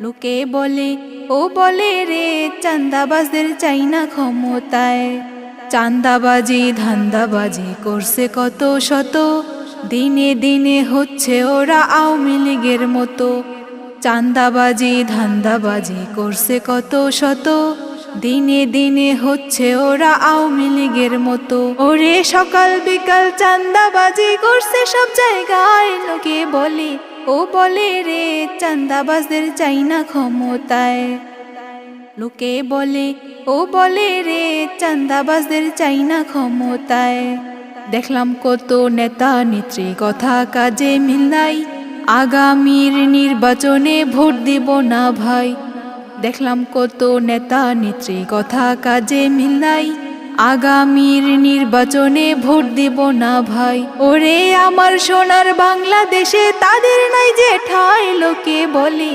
লোকে বলে ও বলে রে চাঁদাবাজদের চাই না ক্ষমতায়। চাঁদাবাজি ধান্দাবাজি করছে কত শত, দিনে দিনে হচ্ছে ওরা আওয়ামী লীগের মতো। চাঁদাবাজি ধান্দাবাজি করছে কত শত, দিনে দিনে হচ্ছে ওরা আওয়ামী লীগের মতো। ওরে সকাল বিকাল চাঁদাবাজি করছে সব জায়গায়। লোকে বলে ও বলে রে চাঁদাবাজদের চাই না ক্ষমতায়। লোকে বলে ও বলে রে চাঁদাবাজদের চাই না ক্ষমতায়। দেখলাম কত নেতা নেত্রী কথা কাজে মিল নাই, আগামীর নির্বাচনে ভোট দিব না ভাই। দেখলাম কত নেতা নেত্রী কথা কাজে মিল নাই, আগামীর নির্বাচনে ভোট দিব না ভাই। ওরে আমার সোনার বাংলাদেশে তাদের নাই যে ঠাঁই। লোকে বলে